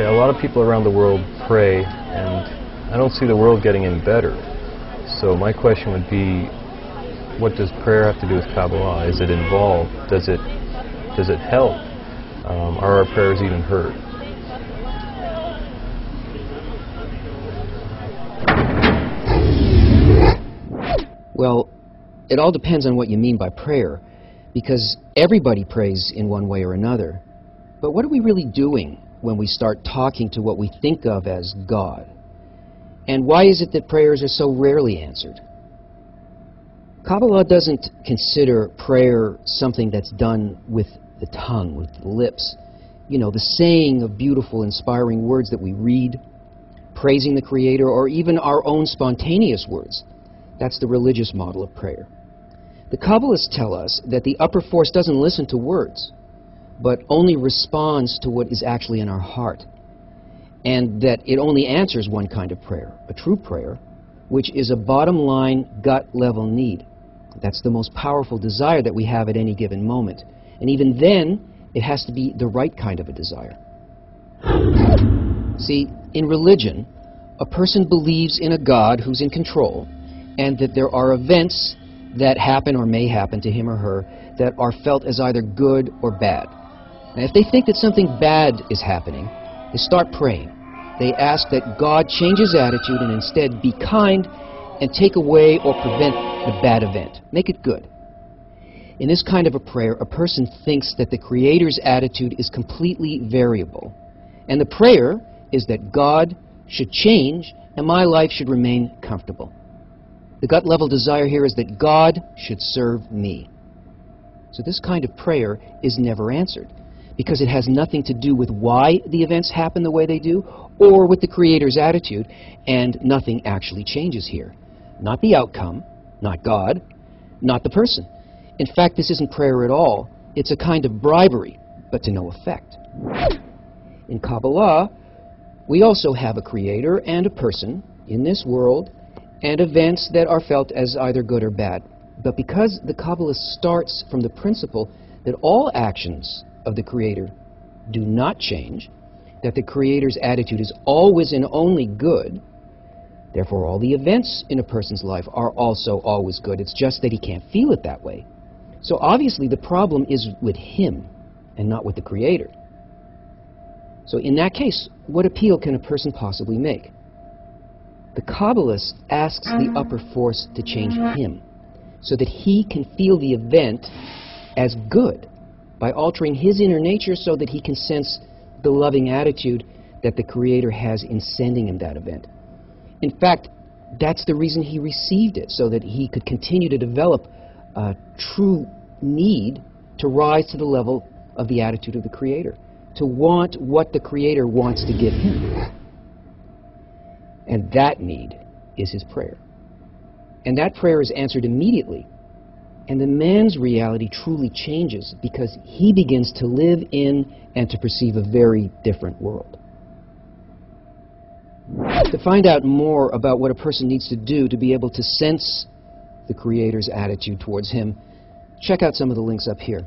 Okay, a lot of people around the world pray, and I don't see the world getting any better. So my question would be, what does prayer have to do with Kabbalah? Is it involved? Does it help? Are our prayers even heard? Well, it all depends on what you mean by prayer, because everybody prays in one way or another. But what are we really doing when we start talking to what we think of as God? And why is it that prayers are so rarely answered? Kabbalah doesn't consider prayer something that's done with the tongue, with the lips. You know, the saying of beautiful, inspiring words that we read, praising the Creator, or even our own spontaneous words. That's the religious model of prayer. The Kabbalists tell us that the upper force doesn't listen to words, but only responds to what is actually in our heart, and that it only answers one kind of prayer, a true prayer, which is a bottom-line, gut-level need. That's the most powerful desire that we have at any given moment. And even then, it has to be the right kind of a desire. See, in religion, a person believes in a God who's in control, and that there are events that happen or may happen to him or her that are felt as either good or bad. And if they think that something bad is happening, they start praying. They ask that God change his attitude and instead be kind and take away or prevent the bad event. Make it good. In this kind of a prayer, a person thinks that the Creator's attitude is completely variable. And the prayer is that God should change and my life should remain comfortable. The gut-level desire here is that God should serve me. So this kind of prayer is never answered, because it has nothing to do with why the events happen the way they do, or with the Creator's attitude, and nothing actually changes here. Not the outcome, not God, not the person. In fact, this isn't prayer at all. It's a kind of bribery, but to no effect. In Kabbalah, we also have a Creator and a person in this world, and events that are felt as either good or bad. But because the Kabbalah starts from the principle that all actions of the Creator do not change, that the Creator's attitude is always and only good, therefore all the events in a person's life are also always good. It's just that he can't feel it that way. So obviously the problem is with him and not with the Creator. So in that case, what appeal can a person possibly make? The Kabbalist asks the upper force to change him so that he can feel the event as good by altering his inner nature so that he can sense the loving attitude that the Creator has in sending him that event. In fact, that's the reason he received it, so that he could continue to develop a true need to rise to the level of the attitude of the Creator, to want what the Creator wants to give him. And that need is his prayer. And that prayer is answered immediately. And the man's reality truly changes because he begins to live in and to perceive a very different world. To find out more about what a person needs to do to be able to sense the Creator's attitude towards him, check out some of the links up here.